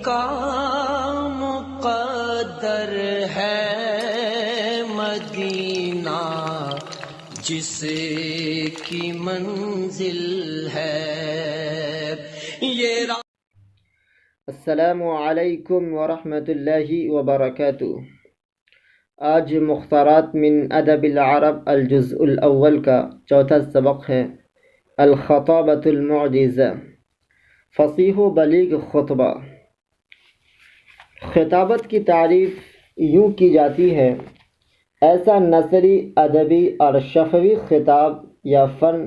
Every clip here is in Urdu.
کا مقدر ہے مدینہ، جس کی منزل ہے یہ۔ السلام علیکم ورحمۃ اللہ وبرکاتہ۔ آج مختارات من ادب العرب الجزء الاول کا چوتھا سبق ہے الخطابۃ المعجزہ، فصیح و بلیغ خطبہ۔ خطابت کی تعریف یوں کی جاتی ہے: ایسا نثری، ادبی اور شفوی خطاب یا فن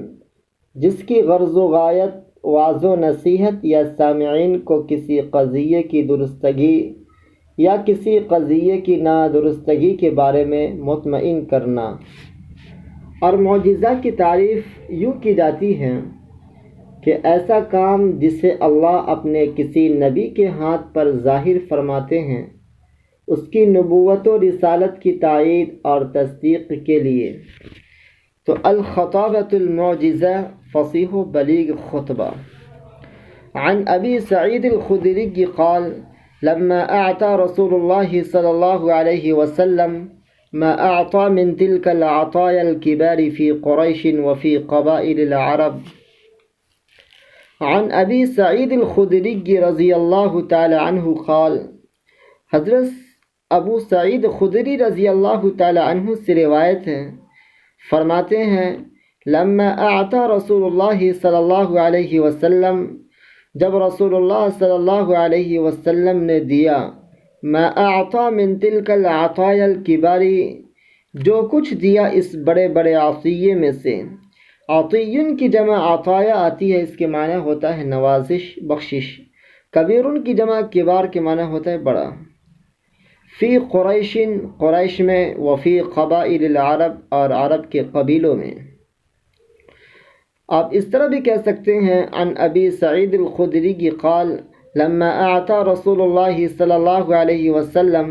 جس کی غرض و غایت وعظ و نصیحت یا سامعین کو کسی قضیے کی درستگی یا کسی قضیے کی نادرستگی کے بارے میں مطمئن کرنا۔ اور معجزہ کی تعریف یوں کی جاتی ہے کہ ایسا کام جسے اللہ اپنے کسی نبی کے ہاتھ پر ظاہر فرماتے ہیں، اس کی نبوت و رسالت کی تائید اور تصدیق کے لیے۔ تو الخطابۃ المعجزہ، فصیح و بلیغ خطبہ۔ عن ابی سعید الخدری قال لما اعطى رسول الله صلى الله عليه وسلم ما اعطى من تلك العطايا الكبار في قريش وفي قبائل العرب۔ عن ابی سعید الخدری رضی اللہ تعالی عنہ قال، حضرت ابو سعید خدری رضی اللہ تعالی عنہ سے روایت ہے، فرماتے ہیں لما اعطى رسول اللہ صلی اللہ علیہ وسلم، جب رسول اللہ صلی اللہ علیہ وسلم نے دیا، ما اعطى من تلك العطايا الكبار، جو کچھ دیا اس بڑے بڑے عطیے میں سے۔ عطیّن کی جمع عطایا آتی ہے، اس کے معنی ہوتا ہے نوازش، بخشش۔ کبیرن کی جمع کبار کے معنی ہوتا ہے بڑا۔ فی قریش، قریش میں، وفی قبائل العرب، اور عرب کے قبیلوں میں۔ آپ اس طرح بھی کہہ سکتے ہیں عن ابی سعید الخدری قال لما اعطى رسول اللہ صلی اللہ علیہ وسلم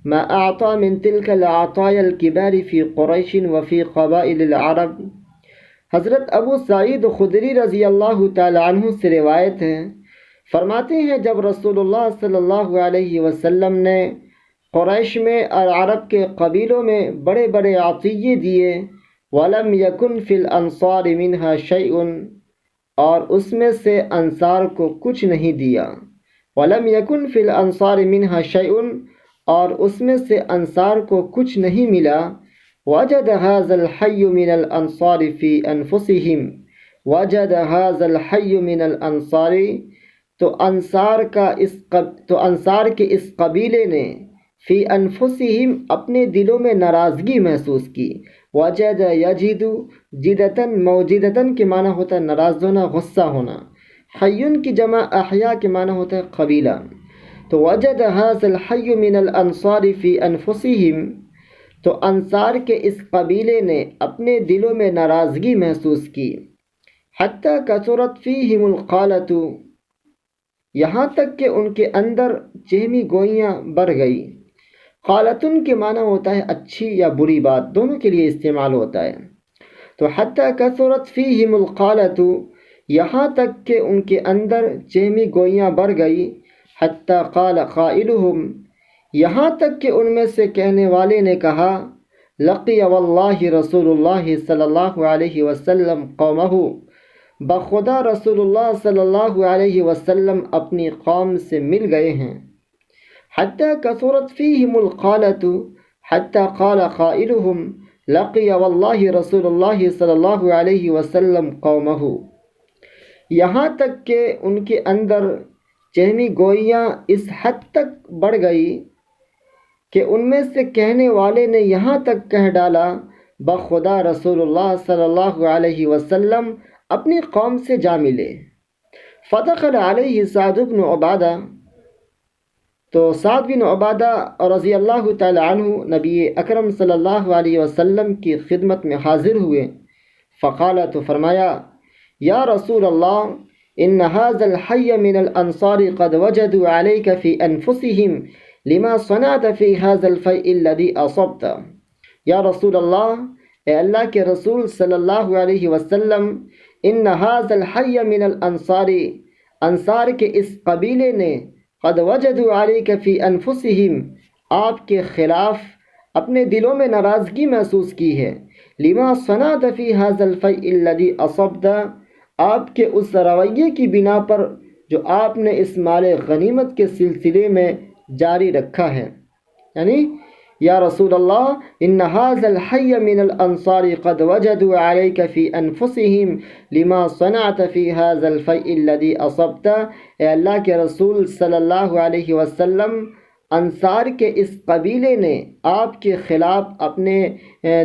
ما اعطى من تلك العطايا الكبار في قریش وفی قبائل العرب۔ حضرت ابو سعید خدری رضی اللہ تعالی عنہ سے روایت ہے، فرماتے ہیں جب رسول اللہ صلی اللہ علیہ وسلم نے قریش میں اور عرب کے قبیلوں میں بڑے بڑے عطیے دیے، وَلَمْ يَكُنْ فِي الْأَنصَارِ مِنْهَا شَيْءٌ، اور اس میں سے انصار کو کچھ نہیں دیا۔ وَلَمْ يَكُنْ فِي الْأَنصَارِ مِنْهَا شَيْءٌ، اور اس میں سے انصار کو کچھ نہیں ملا۔ وَجَدَ هَذَا الْحَيُّ مِنَ الْأَنصَارِ فِي أَنفُسِهِمْ، وَجَدَ هَذَا الْحَيُّ مِنَ الْأَنصَارِ، تو انصار کے اس قبیلے نے فی انفسہم، اپنے دلوں میں ناراضگی محسوس کی۔ وجد یجد جدتاً، موجدتاً کے معنی ہوتا ہے ناراض ہونا، غصہ ہونا۔ حیٌ کی جمع احیا کے معنی ہوتا ہے قبیلہ۔ تو وجد ھذا الحی من الانصار فی انفسہم، تو انصار کے اس قبیلے نے اپنے دلوں میں ناراضگی محسوس کی۔ حتی کثرت فیہم القالۃ، یہاں تک کہ ان کے اندر چہمی گوئیاں بڑھ گئی۔ قالتن کے معنی ہوتا ہے اچھی یا بری بات، دونوں کے لیے استعمال ہوتا ہے۔ تو حتی کثرت فیہم القالۃ، یہاں تک کہ ان کے اندر چہمی گوئیاں بڑھ گئی۔ حتی قال قائلہم، یہاں تک کہ ان میں سے کہنے والے نے کہا، لقی واللہ رسول اللہ صلی اللہ علیہ وسلم قومہ، بخدا رسول اللہ صلی اللہ علیہ وسلم اپنی قوم سے مل گئے ہیں۔ حتی کثرت فیہم القالۃ حتی قال قائلہم لقی واللہ رسول اللہ صلی اللہ علیہ وسلم قومہ، یہاں تک کہ ان کے اندر چہمی گوئیاں اس حد تک بڑھ گئی کہ ان میں سے کہنے والے نے یہاں تک کہہ ڈالا، بخدا رسول اللہ صلی اللہ علیہ وسلم اپنی قوم سے جا ملے۔ فدخل علیہ سعد بن عبادہ، تو سعد بن عبادہ رضی اللہ تعالی عنہ نبی اکرم صلی اللہ علیہ وسلم کی خدمت میں حاضر ہوئے۔ فقال، تو فرمایا، یا رسول اللہ، ان هذا الحي من الانصار قد وجدوا عليك في انفسهم لما صنعت في هذا الفيء الذي اصبت۔ یا رسول اللہ، اے اللہ کے رسول صلی اللہ علیہ وسلم، ان هذا الحي من الانصار، انصار کے اس قبیلے نے قد وجدوا علیک فی انفسہم، آپ کے خلاف اپنے دلوں میں ناراضگی محسوس کی ہے، لما صنعت فی ھذا الفیء الذی اصبت، آپ کے اس رویے کی بنا پر جو آپ نے اس مال غنیمت کے سلسلے میں جاری رکھا ہے، یعنی یا رسول اللہ ان ھذا الحی من الانصار قد وجدوا علیک فی انفسہم لما صنعت فی ھذا الفیء الذی اصبت، اے اللہ کے رسول صلی اللہ علیہ وسلم، انصار کے اس قبیلے نے آپ کے خلاف اپنے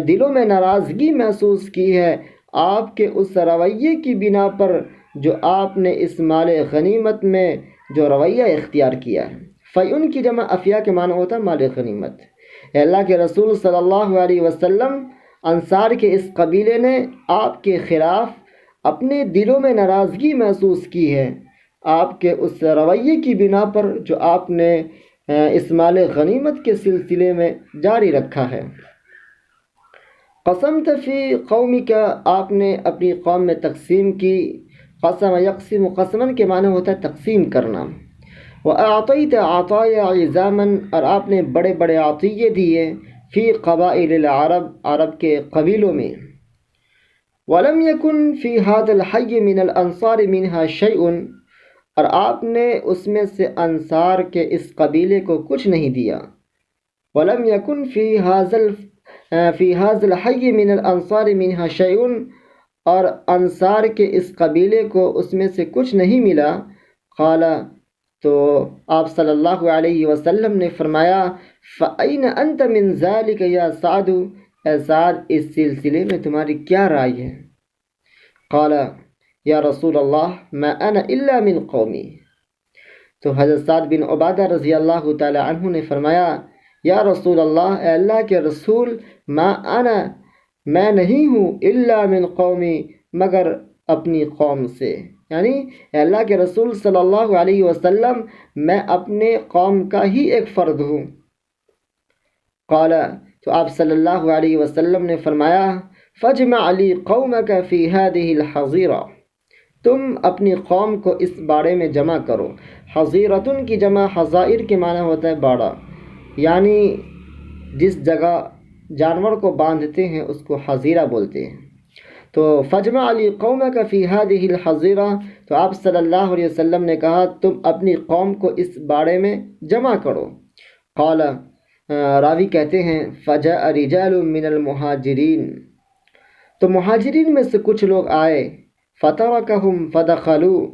دلوں میں ناراضگی محسوس کی ہے، آپ کے اس رویے کی بنا پر جو آپ نے اس مال غنیمت میں جو رویہ اختیار کیا ہے۔ فیعن کی جمع افیا کے معنی ہوتا ہے مال غنیمت۔ اے اللہ کے رسول صلی اللہ علیہ وسلم، انصار کے اس قبیلے نے آپ کے خلاف اپنے دلوں میں ناراضگی محسوس کی ہے، آپ کے اس رویے کی بنا پر جو آپ نے اس مال غنیمت کے سلسلے میں جاری رکھا ہے۔ قسمت فی قومی کا، آپ نے اپنی قوم میں تقسیم کی۔ قسم یقسم، قسمن کے معنی ہوتا ہے تقسیم کرنا۔ وَأَعْطَيْتَ عَطَايَا عِظَامًا، اور آپ نے بڑے بڑے عطیے دیے، فی قبائل العرب، عرب کے قبیلوں میں۔ وَلَمْ يَكُنْ فِي هَذَا الْحَيِّ مِنَ الْأَنصَارِ مِنْهَا شَيْءٌ، اور آپ نے اس میں سے انصار کے اس قبیلے کو کچھ نہیں دیا۔ وَلَمْ يَكُنْ فِي هَذَا الْحَيِّ مِنَ الْأَنصَارِ مِنْهَا شَيْءٌ، اور انصار کے اس قبیلے کو اس میں سے کچھ نہیں ملا۔ قال، تو آپ صلی اللہ علیہ وسلم نے فرمایا، فَأَيْنَ أَنْتَ مِنْ ذَلِكَ يَا سعد، اے سعد اس سلسلے میں تمہاری کیا رائے ہے؟ قال، یا رسول اللہ ما انا الا من قومی، تو حضرت سعد بن عبادہ رضی اللہ تعالی عنہ نے فرمایا، یا رسول اللہ، اے اللہ کے رسول، ما انا، میں نہیں ہوں، الا من قومی، مگر اپنی قوم سے، یعنی اے اللہ کے رسول صلی اللہ علیہ وسلم، میں اپنے قوم کا ہی ایک فرد ہوں۔ قال، تو آپ صلی اللہ علیہ وسلم نے فرمایا، فاجمع لی قومک فی هذه الحظیرہ، تم اپنی قوم کو اس باڑے میں جمع کرو۔ حظیرتن کی جمع حظائر کے معنی ہوتا ہے باڑا، یعنی جس جگہ جانور کو باندھتے ہیں اس کو حظیرہ بولتے ہیں۔ تو فاجمع لی قومک فی هذه الحظیرہ، تو آپ صلی اللہ علیہ وسلم نے کہا تم اپنی قوم کو اس باڑے میں جمع کرو۔ قال، راوی کہتے ہیں، فجاء رجال من المہاجرین، تو مہاجرین میں سے کچھ لوگ آئے، فترکہم فدخلوا،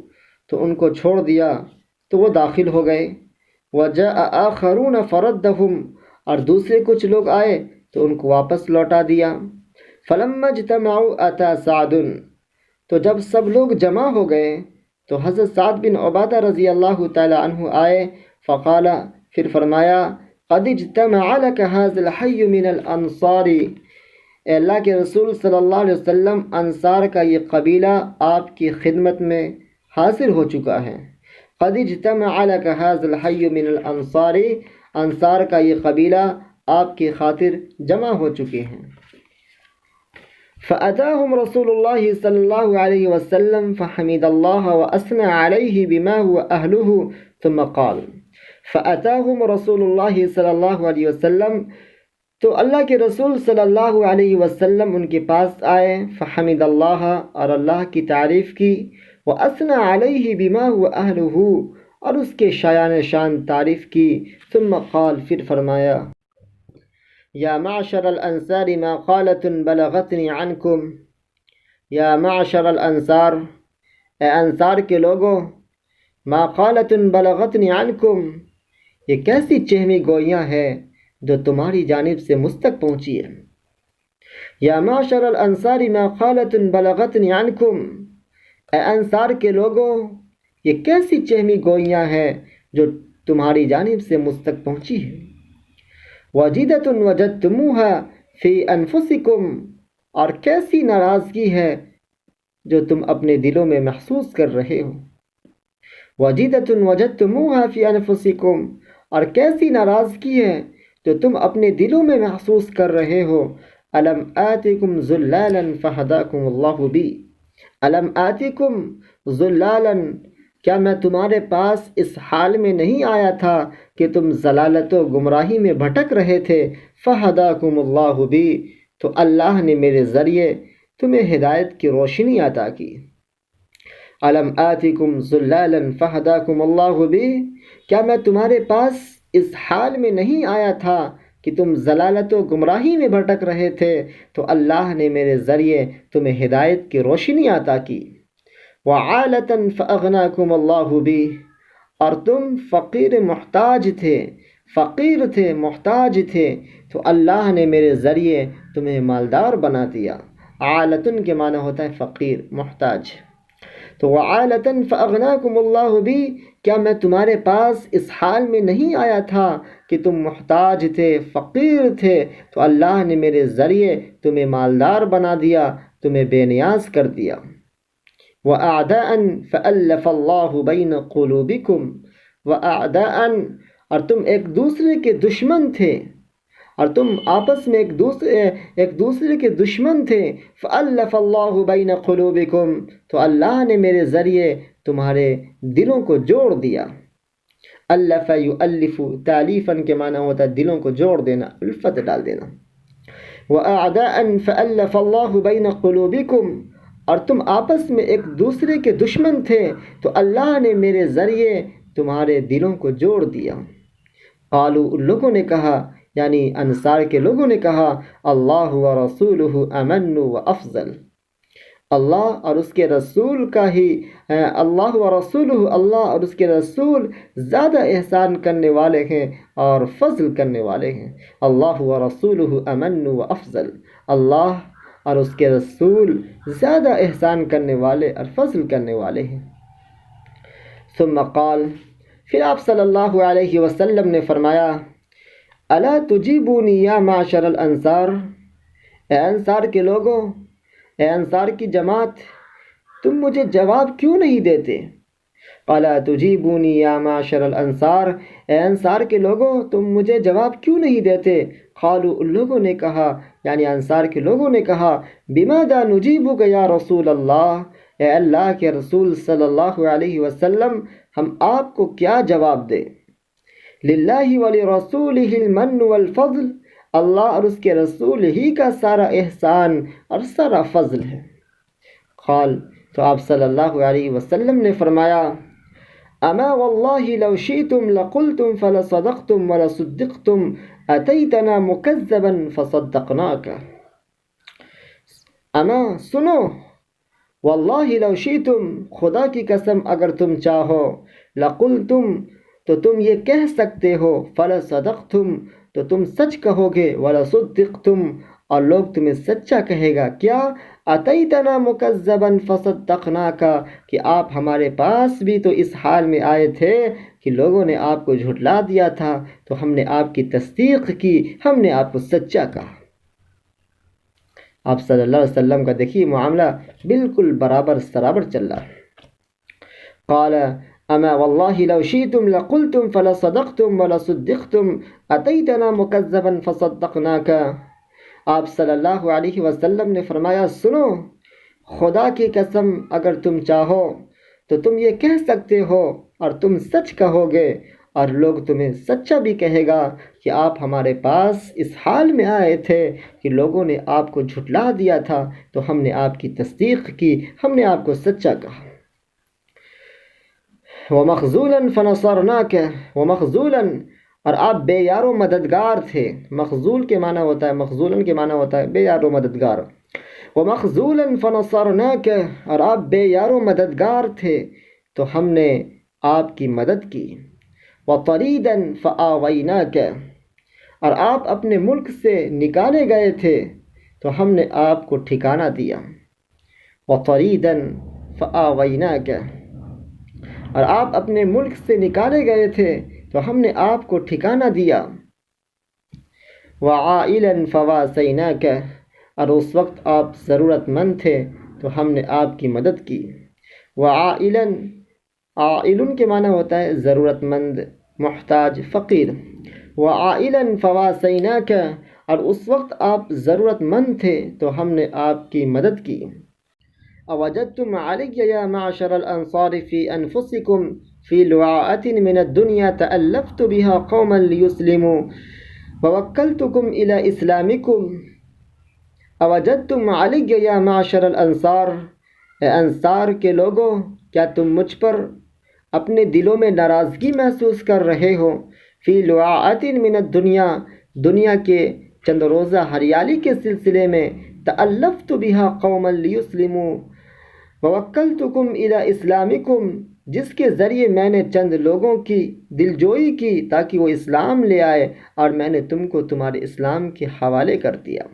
تو ان کو چھوڑ دیا تو وہ داخل ہو گئے۔ وجاء آخرون فردہم، اور دوسرے کچھ لوگ آئے تو ان کو واپس لوٹا دیا۔ فلما اجتمعوا اتى سعد، تو جب سب لوگ جمع ہو گئے تو حضرت سعد بن عبادہ رضی اللہ تعالی عنہ آئے، فقال، پھر فرمایا، قد اجتمع لك هذا الحي من الانصار، اے اللہ کے رسول صلی اللہ علیہ وسلم، انصار کا یہ قبیلہ آپ کی خدمت میں حاضر ہو چکا ہے۔ قد اجتمع لك هذا الحي من الانصار، انصار کا یہ قبیلہ آپ کی خاطر جمع ہو چکے ہیں۔ فأتاهم رسول الله صلی اللہ علیہ وسلم فحمد اللہ وأثنى علیہ بما هو أهله ثم قال، فأتاهم رسول اللہ صلی اللہ علیہ وسلم، تو اللہ کے رسول صلی اللہ علیہ وسلم ان کے پاس آئے، فحمد اللہ، اور اللہ کی تعریف کی، وأثنى علیہ بما هو أهله، اور اس کے شایان شان تعریف کی، ثم قال، پھر فرمایا، یا معشر الانصار مقالة بلغتنی عنکم، یا معشر الانصار، اے انصار کے لوگوں، مقالة بلغتنی عنکم، یہ کیسی چہمی گوئیاں ہیں جو تمہاری جانب سے مجھ تک پہنچی ہے۔ یا معشر الانصار مقالة بلغتنی عنکم، اے انصار کے لوگوں، یہ کیسی چہمی گوئیاں ہیں جو تمہاری جانب سے مجھ تک پہنچی ہے۔ وجدۃ وجدتموها فی انفسکم، اور کیسی ناراضگی ہے جو تم اپنے دلوں میں محسوس کر رہے ہو۔ وجدۃ وجدتموها فی انفسکم، اور کیسی ناراضگی ہے جو تم اپنے دلوں میں محسوس کر رہے ہو۔ الم آتکم ذلالا فہداکم اللہ بی، الم آتکم ذلالا کیا میں تمہارے پاس اس حال میں نہیں آیا تھا کہ تم ضلالت و گمراہی میں بھٹک رہے تھے؟ فہداکم اللہ بی، تو اللہ نے میرے ذریعے تمہیں ہدایت کی روشنی عطا کی۔ الم آتکم ضلالا فہداکم اللہ بی، کیا میں تمہارے پاس اس حال میں نہیں آیا تھا کہ تم ضلالت و گمراہی میں بھٹک رہے تھے تو اللہ نے میرے ذریعے تمہیں ہدایت کی روشنی عطا کی۔ وعالة فأغناكم اللہ بی، اور تم فقیر محتاج تھے تو اللہ نے میرے ذریعے تمہیں مالدار بنا دیا۔ عالتن کے معنی ہوتا ہے فقیر، محتاج۔ تو وعالة فأغناكم اللہ بی، کیا میں تمہارے پاس اس حال میں نہیں آیا تھا کہ تم محتاج تھے، فقیر تھے، تو اللہ نے میرے ذریعے تمہیں مالدار بنا دیا، تمہیں بے نیاز کر دیا۔ وَأَعْدَاءً فَأَلَّفَ اللَّهُ بَيْنَ قُلُوبِكُمْ، وَأَعْدَاءً، اور تم ایک دوسرے کے دشمن تھے، اور تم آپس میں ایک دوسرے کے دشمن تھے۔ فَأَلَّفَ اللَّهُ بَيْنَ قُلُوبِكُمْ، تو اللہ نے میرے ذریعے تمہارے دلوں کو جوڑ دیا۔ الف یؤلف، تالیفاً کے معنی ہوتا ہے دلوں کو جوڑ دینا، الفت ڈال دینا۔ وَأَعْدَاءً فَأَلَّفَ اللَّهُ بَيْنَ قُلُوبِكُمْ، اور تم آپس میں ایک دوسرے کے دشمن تھے تو اللہ نے میرے ذریعے تمہارے دلوں کو جوڑ دیا۔ قالوا، ان لوگوں نے کہا، یعنی انصار کے لوگوں نے کہا، اللہ ورسولہ امن و افضل، اللہ اور اس کے رسول کا ہی اللہ ورسولہ، اللہ اور اس کے رسول زیادہ احسان کرنے والے ہیں اور فضل کرنے والے ہیں۔ اللہ ورسولہ امن و افضل، اللہ اور اس کے رسول زیادہ احسان کرنے والے اور فضل کرنے والے ہیں۔ ثم قال، پھر آپ صلی اللہ علیہ وسلم نے فرمایا، الا تجیبونی یا معشر الانصار، اے انصار کے لوگوں، اے انصار کی جماعت، تم مجھے جواب کیوں نہیں دیتے؟ الا تجیبونی یا معشر الانصار، اے انصار کے لوگوں، تم مجھے جواب کیوں نہیں دیتے؟ قالوا، ان لوگوں نے کہا، یعنی انصار کے لوگوں نے کہا، بماذا نجیبک یا رسول اللہ، اے اللہ کے رسول صلی اللہ علیہ وسلم، ہم آپ کو کیا جواب دیں؟ للہ ولرسولہ المن والفضل، اللہ اور اس کے رسول ہی کا سارا احسان اور سارا فضل ہے۔ قال، تو آپ صلی اللہ علیہ وسلم نے فرمایا، اما واللہ لو شئتم لقلتم فلصدقتم ولصدقتم اتیتنا مکذبا فصدقناک۔ اما سنو، واللہ لو شئتم، خدا کی قسم اگر تم چاہو، لقلتم، تو تم یہ کہہ سکتے ہو، فلصدقتم، تو تم سچ کہو گے، ولصدقتم، اور لوگ تمہیں سچا کہے گا۔ کیا؟ اتیتنا مکذبا فصدقناک، کہ آپ ہمارے پاس بھی تو اس حال میں آئے تھے کہ لوگوں نے آپ کو جھٹلا دیا تھا تو ہم نے آپ کی تصدیق کی، ہم نے آپ کو سچا کہا۔ آپ صلی اللہ علیہ وسلم کا دیکھیے معاملہ بالکل برابر سرابر چل رہا ہے۔ قال اما واللہ لو شئتم لقلتم فلصدقتم ولصدقتم اتیتنا مکذبا فصدقناک۔ آپ صلی اللہ علیہ وسلم نے فرمایا، سنو، خدا کی قسم اگر تم چاہو تو تم یہ کہہ سکتے ہو اور تم سچ کہو گے، اور لوگ تمہیں سچا بھی کہے گا کہ آپ ہمارے پاس اس حال میں آئے تھے کہ لوگوں نے آپ کو جھٹلا دیا تھا تو ہم نے آپ کی تصدیق کی، ہم نے آپ کو سچا کہا۔ وَمَخْذُولًا فَنَصَرْنَاكَ، وَمَخْذُولًا، اور آپ بے یار و مددگار تھے۔ مخذول کے معنی ہوتا ہے، مخذولاً کے معنی ہوتا ہے بے یار و مددگار۔ وَمَخْذُولًا فَنَصَرْنَاكَ، اور آپ بے یار و مددگار تھے تو ہم نے آپ کی مدد کی۔ وَطَرِيدًا فَآوَيْنَاكَ، اور آپ اپنے ملک سے نکالے گئے تھے تو ہم نے آپ کو ٹھکانہ دیا۔ وَطَرِيدًا فَآوَيْنَاكَ، اور آپ اپنے ملک سے نکالے گئے تھے تو ہم نے آپ کو ٹھکانہ دیا۔ وَعَائِلًا فَوَاسَيْنَاكَ، اور اس وقت آپ ضرورت مند تھے تو ہم نے آپ کی مدد کی۔ وَعَائِلًا، عائلٌ کے معنی ہوتا ہے ضرورت مند، محتاج، فقیر۔ وَعَائِلًا فَوَاسَيْنَاكَ، اور اس وقت آپ ضرورت مند تھے تو ہم نے آپ کی مدد کی۔ أوجدتم علي يا معشر الأنصار في أنفسكم في لعاءة من الدنيا تألفت بها قوما ليسلموا ووكلتكم إلى إسلامكم أوجدتم علي يا معشر الأنصار، اے انصار کے لوگوں، کیا تم مجھ پر اپنے دلوں میں ناراضگی محسوس کر رہے ہو؟ فی لعاءۃ من الدنیا، دنیا کے چند روزہ ہریالی کے سلسلے میں، تألفت بها قوما لیسلموا ووکلتکم الی اسلامکم، جس کے ذریعے میں نے چند لوگوں کی دلجوئی کی تاکہ وہ اسلام لے آئے اور میں نے تم کو تمہارے اسلام کے حوالے کر دیا۔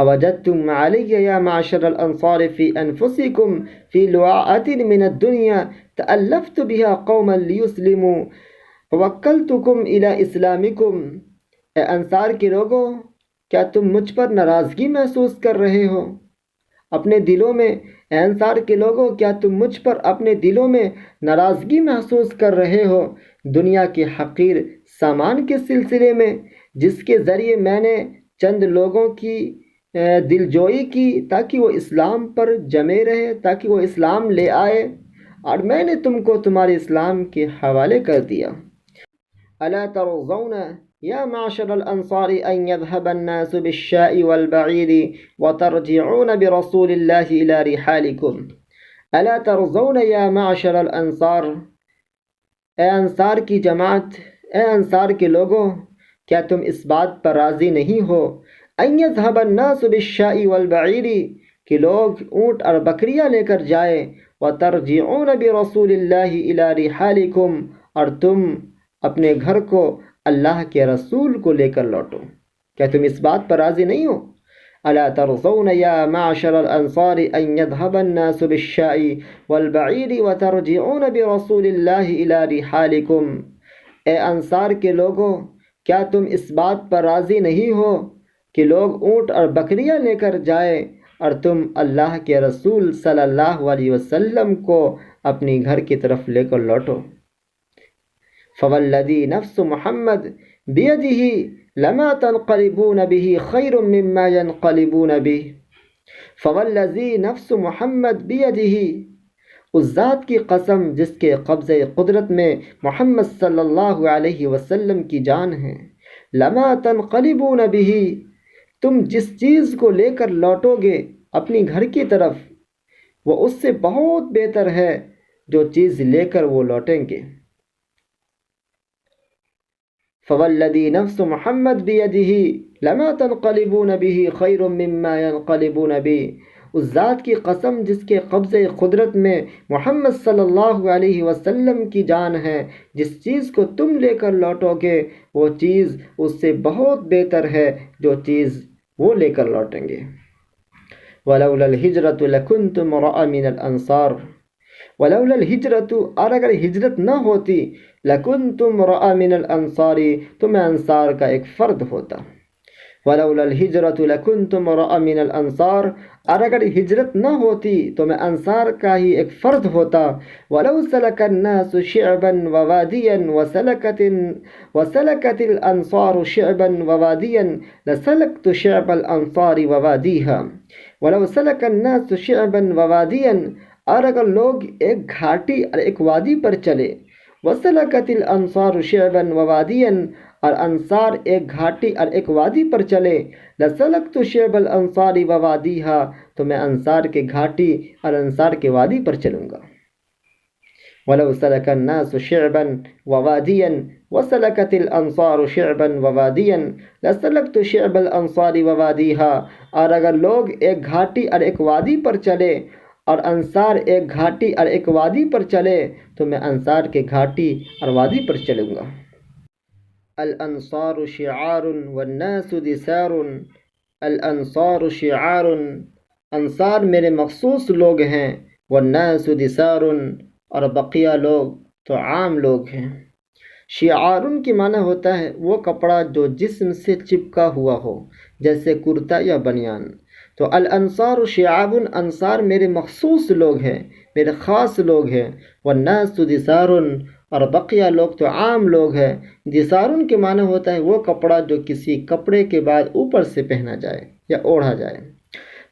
أوجدتم علي يا معشر الأنصار في أنفسكم في لعاءة من الدنيا تألفت بها قوما ليسلموا ووكلتكم إلى إسلامكم، اے انصار کے لوگوں، کیا تم مجھ پر ناراضگی محسوس کر رہے ہو اپنے دلوں میں؟ اے انصار کے لوگوں، کیا تم مجھ پر اپنے دلوں میں ناراضگی محسوس کر رہے ہو دنیا کے حقیر سامان کے سلسلے میں، جس کے ذریعے میں نے چند لوگوں کی دلجوئی کی تاکہ وہ اسلام پر جمے رہے، تاکہ وہ اسلام لے آئے اور میں نے تم کو تمہارے اسلام کے حوالے کر دیا۔ الا ترضون یا معشر الانصار ان يذهب الناس بالشاء والبعير وترجعون برسول الله الى رحالكم الا ترضون یا معشر الانصار، اے انصار کی جماعت، اے انصار کے لوگوں، کیا تم اس بات پر راضی نہیں ہو ان يذهب الناس بالشاء والبعير، کہ لوگ اونٹ اور بکریاں لے کر جائیں، وترجعون برسول الله الى رحالكم، اور تم اپنے گھر کو اللہ کے رسول کو لے کر لوٹو، کیا تم اس بات پر راضی نہیں ہو؟ الا ترضون یا معشر الانصار ان يذهب الناس بالشاء والبعير وترجعون برسول الله الى رحالكم، اے انصار کے لوگوں، کیا تم اس بات پر راضی نہیں ہو کہ لوگ اونٹ اور بکریاں لے کر جائیں اور تم اللہ کے رسول صلی اللہ علیہ وسلم کو اپنی گھر کی طرف لے کر لوٹو؟ فوالذی نفس محمد بیدہ لما تنقلبون به خیر مما ينقلبون به، فوالذی نفس محمد بیدہ، اس ذات کی قسم جس کے قبضہ قدرت میں محمد صلی اللہ علیہ وسلم کی جان ہے، لما تنقلبون به، تم جس چیز کو لے کر لوٹو گے اپنی گھر کی طرف، وہ اس سے بہت بہتر ہے جو چیز لے کر وہ لوٹیں گے۔ فوالذی نفس محمد بیدہ لما تنقلبون به خیر مما ينقلبون به، اس ذات کی قسم جس کے قبضہ قدرت میں محمد صلی اللہ علیہ وسلم کی جان ہے، جس چیز کو تم لے کر لوٹو گے وہ چیز اس سے بہت بہتر ہے جو چیز وہ لے کر لوٹیں گے۔ ولولا الہجرۃ لکنت امرأ من الانصار، ولولا الہجرۃ، اور اگر ہجرت نہ ہوتی، لکنت امرأ من الانصار، تو میں انصار کا ایک فرد ہوتا۔ ولولا الہجرۃ لکنت امرأ من الانصار، اور اگر ہجرت نہ ہوتی تو میں انصار کا ہی ایک فرد ہوتا۔ ولو سلک الناس شعبا ووادیا وسلکت الانصار شعبا ووادیا لسلکت شعب الانصار ووادیہا، ولو سلک الناس شعبا ووادیا، اور اگر لوگ ایک گھاٹی اور ایک وادی پر چلے، وسلکت الانصار شعبا ووادیا، اور انصار ایک گھاٹی اور ایک وادی پر چلے، لسلکت شعب الانصار ووادیہا، تو میں انصار کے گھاٹی اور انصار کے وادی پر چلوں گا۔ ولو سلک الناس شعبا ووادیا وسلکت الانصار شعبا ووادیا لسلکت شعب الانصار ووادیہا، اور اگر لوگ ایک گھاٹی اور ایک وادی پر چلے اور انصار ایک گھاٹی اور ایک وادی پر چلے تو میں انصار کے گھاٹی اور وادی پر چلوں گا۔ الانصار شعار والناس دثار، الانصار شعار، انصار میرے مخصوص لوگ ہیں، والناس دثار، اور بقیہ لوگ تو عام لوگ ہیں۔ شعار کی معنی ہوتا ہے وہ کپڑا جو جسم سے چپکا ہوا ہو، جیسے کرتا یا بنیان۔ تو الانصار شعاب، انصار میرے مخصوص لوگ ہیں، میرے خاص لوگ ہیں۔ والناس دثار، اور بقیہ لوگ تو عام لوگ ہیں۔ دثار کے معنی ہوتا ہے وہ کپڑا جو کسی کپڑے کے بعد اوپر سے پہنا جائے یا اوڑھا جائے۔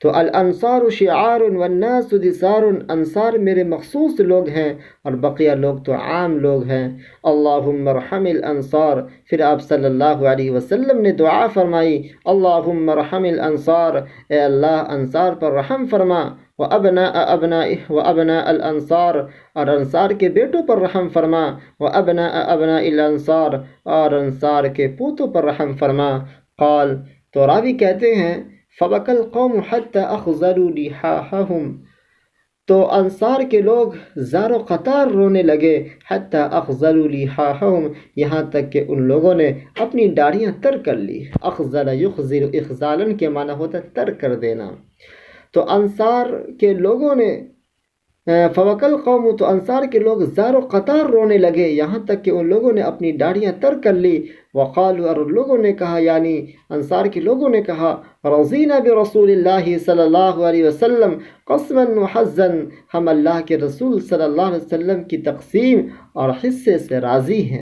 تو الانصار شعار والناس دثار، انصار میرے مخصوص لوگ ہیں اور بقیہ لوگ تو عام لوگ ہیں۔ اللہم ارحم الانصار، پھر آپ صلی اللہ علیہ وسلم نے دعا فرمائی، اللہم ارحم الانصار، اے اللہ انصار پر رحم فرما، وابناء ابنائه وابناء الانصار، اور انصار کے بیٹوں پر رحم فرما، وابناء ابناء الانصار، اور انصار کے پوتوں پر رحم فرما۔ قال، تو راوی کہتے ہیں فبکى القوم حتى اخضروا لحاحهم، تو انصار کے لوگ زار و قطار رونے لگے، حتی اخضروا لحاحهم، یہاں تک کہ ان لوگوں نے اپنی داڑھیاں تر کر لی۔ اخضر یخضر اخضالاً کے معنی ہوتا ہے تر کر دینا۔ تو انصار کے لوگوں نے فبکى القوم، تو انصار کے لوگ زار و قطار رونے لگے، یہاں تک کہ ان لوگوں نے اپنی داڑھیاں تر کر لی۔ وقالوا، اور ان لوگوں نے کہا، یعنی انصار کے لوگوں نے کہا، رضینا برسول اللہ صلی اللہ علیہ وسلم قسما وحظا، ہم اللہ کے رسول صلی اللہ علیہ وسلم کی تقسیم اور حصے سے راضی ہیں۔